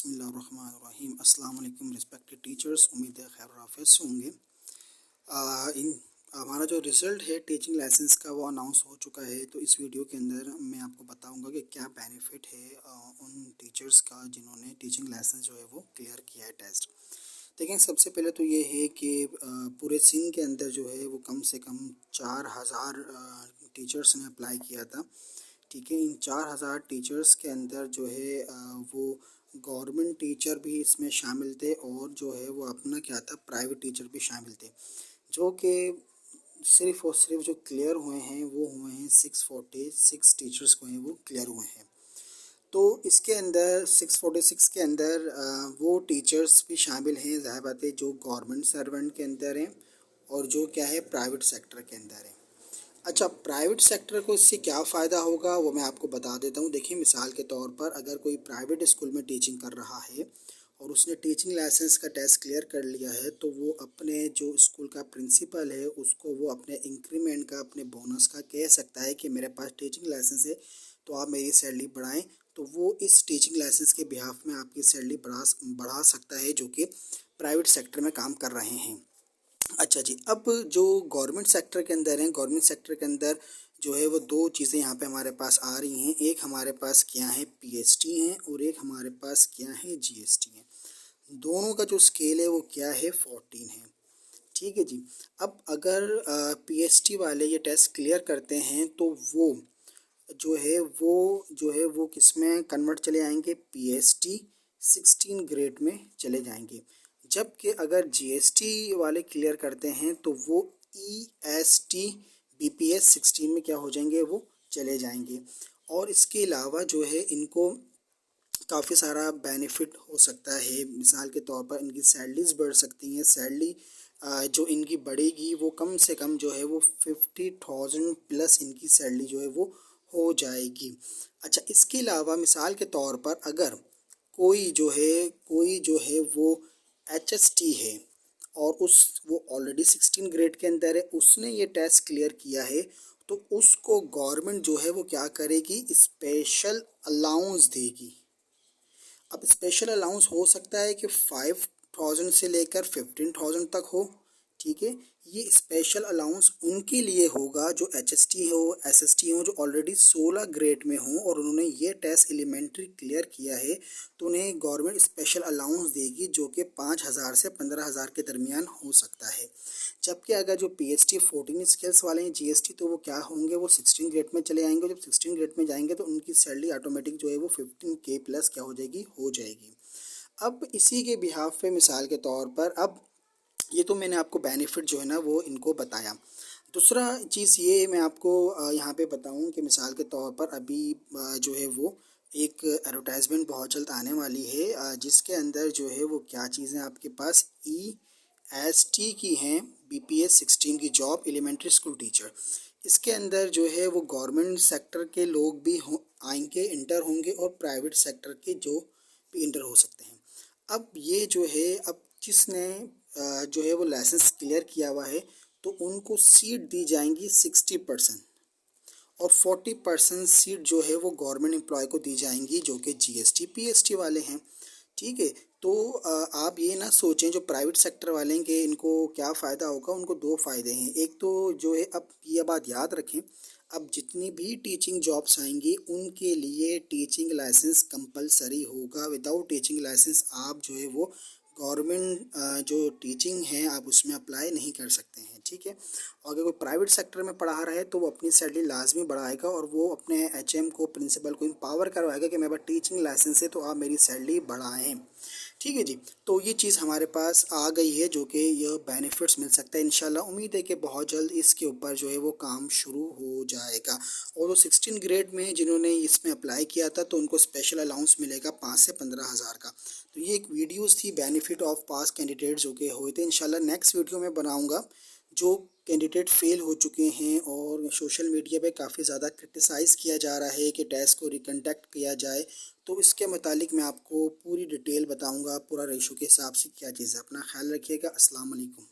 बिस्मिल्लाहिर्रहमानिर्रहीम। अस्सलाम वालेकुम रिस्पेक्टेड टीचर्स, उम्मीद है खैर आफियत से होंगे। इन हमारा जो रिज़ल्ट है टीचिंग लाइसेंस का वो अनाउंस हो चुका है। तो इस वीडियो के अंदर मैं आपको बताऊंगा कि क्या बेनिफिट है उन टीचर्स का जिन्होंने टीचिंग लाइसेंस जो है वो क्लियर किया है टेस्ट। देखें, सबसे पहले तो ये है कि पूरे सिंध के अंदर जो है वो कम से कम 4000 टीचर्स ने अप्लाई किया था। ठीक है, इन 4000 टीचर्स के अंदर जो है वो गवर्नमेंट टीचर भी इसमें शामिल थे और जो है वो अपना क्या था प्राइवेट टीचर भी शामिल थे, जो कि सिर्फ़ और सिर्फ जो क्लियर हुए हैं वो हुए हैं 646 टीचर्स को हैं वो क्लियर हुए हैं। तो इसके अंदर 646 के अंदर वो टीचर्स भी शामिल हैं, ज़ाहिर बात है, जो गवर्नमेंट सर्वेंट के अंदर हैं और जो क्या है प्राइवेट सेक्टर के अंदर है। अच्छा, प्राइवेट सेक्टर को इससे क्या फ़ायदा होगा वो मैं आपको बता देता हूँ। देखिए, मिसाल के तौर पर अगर कोई प्राइवेट स्कूल में टीचिंग कर रहा है और उसने टीचिंग लाइसेंस का टेस्ट क्लियर कर लिया है, तो वो अपने जो स्कूल का प्रिंसिपल है उसको वो अपने इंक्रीमेंट का, अपने बोनस का कह सकता है कि मेरे पास टीचिंग लाइसेंस है तो आप मेरी सैलरी बढ़ाएं। तो वो इस टीचिंग लाइसेंस के बिहाफ में आपकी सैलरी बढ़ा सकता है, जो कि प्राइवेट सेक्टर में काम कर रहे हैं। अच्छा जी, अब जो गवर्नमेंट सेक्टर के अंदर हैं, गवर्नमेंट सेक्टर के अंदर जो है वो दो चीज़ें यहाँ पे हमारे पास आ रही हैं। एक हमारे पास क्या है पीएसटी है और एक हमारे पास क्या है जीएसटी है। दोनों का जो स्केल है वो क्या है 14 है। ठीक है जी। अब अगर पीएसटी वाले ये टेस्ट क्लियर करते हैं तो वो किस में कन्वर्ट चले आएंगे, पीएसटी 16 ग्रेड में चले जाएंगे। जबकि अगर जीएसटी वाले क्लियर करते हैं तो वो ईएसटी बीपीएस 16 में क्या हो जाएंगे, वो चले जाएंगे। और इसके अलावा जो है इनको काफ़ी सारा बेनिफिट हो सकता है। मिसाल के तौर पर इनकी सैलरीज बढ़ सकती हैं। सैलरी जो इनकी बढ़ेगी वो कम से कम जो है वो 50,000 प्लस इनकी सैलरी जो है वो हो जाएगी। अच्छा, इसके अलावा मिसाल के तौर पर अगर कोई जो है वो एचएसटी है और वो ऑलरेडी 16 ग्रेड के अंदर है, उसने ये टेस्ट क्लियर किया है, तो उसको गवर्नमेंट जो है वो क्या करेगी, स्पेशल अलाउंस देगी। अब स्पेशल अलाउंस हो सकता है कि 5000 से लेकर 15,000 तक हो। ठीक है, ये स्पेशल अलाउंस उनके लिए होगा जो एचएसटी हो, एसएसटी हो, जो ऑलरेडी 16 ग्रेड में हो और उन्होंने ये टेस्ट एलिमेंट्री क्लियर किया है, तो उन्हें गवर्नमेंट स्पेशल अलाउंस देगी जो कि 5000 से 15,000 के दरमियान हो सकता है। जबकि अगर जो पीएचटी 14 स्केल्स वाले हैं जीएसटी, तो वो क्या होंगे, वो 16 ग्रेड में चले आएंगे। जब 16 ग्रेड में जाएंगे तो उनकी सैलरी ऑटोमेटिक जो है वो 15K प्लस क्या हो जाएगी। अब इसी के बिहाफ पे मिसाल के तौर पर, अब ये तो मैंने आपको बेनिफिट जो है ना वो इनको बताया। दूसरा चीज़ ये मैं आपको यहाँ पे बताऊँ कि मिसाल के तौर पर अभी जो है वो एक एडवर्टाइजमेंट बहुत जल्द आने वाली है, जिसके अंदर जो है वो क्या चीज़ें आपके पास ईएसटी की हैं, बीपीएस 16 की जॉब एलिमेंट्री स्कूल टीचर। इसके अंदर जो है वो गवर्नमेंट सेक्टर के लोग भी आएंगे, इंटर होंगे, और प्राइवेट सेक्टर के जो भी इंटर हो सकते हैं। अब ये जो है, अब जिसने जो है वो लाइसेंस क्लियर किया हुआ है तो उनको सीट दी जाएंगी 60% और 40% सीट जो है वो गवर्नमेंट एम्प्लॉय को दी जाएंगी जो कि जीएसटी पीएसटी वाले हैं। ठीक है, तो आप ये ना सोचें जो प्राइवेट सेक्टर वाले हैं कि इनको क्या फ़ायदा होगा। उनको दो फ़ायदे हैं। एक तो जो है, अब ये बात याद रखें, अब जितनी भी टीचिंग जॉब्स आएंगी उनके लिए टीचिंग लाइसेंस कंपलसरी होगा। विदाउट टीचिंग लाइसेंस आप जो है वो गवर्नमेंट जो टीचिंग है आप उसमें अप्लाई नहीं कर सकते हैं। ठीक है, और अगर कोई प्राइवेट सेक्टर में पढ़ा रहा है तो वो अपनी सैलरी लाजमी बढ़ाएगा और वो अपने एचएम को, प्रिंसिपल को एम्पावर करवाएगा कि मेरे पास टीचिंग लाइसेंस है तो आप मेरी सैलरी बढ़ाएं। ठीक है जी, तो ये चीज़ हमारे पास आ गई है जो कि यह बेनिफिट्स मिल सकता है। इंशाल्लाह उम्मीद है कि बहुत जल्द इसके ऊपर जो है वो काम शुरू हो जाएगा। और वो 16 ग्रेड में जिन्होंने इसमें अप्लाई किया था तो उनको स्पेशल अलाउंस मिलेगा 5 से 15,000 का। तो ये एक वीडियोस थी बेनिफिट ऑफ पास कैंडिडेट जो कि हुए थे। इंशाल्लाह नेक्स्ट वीडियो में बनाऊँगा जो कैंडिडेट फेल हो चुके हैं और सोशल मीडिया पे काफ़ी ज़्यादा क्रिटिसाइज़ किया जा रहा है कि टेस्ट को रिकंडक्ट किया जाए, तो इसके मुतालिक मैं आपको पूरी डिटेल बताऊंगा, पूरा रेशो के हिसाब से क्या चीज़ है। अपना ख्याल रखिएगा। अस्सलाम वालेकुम।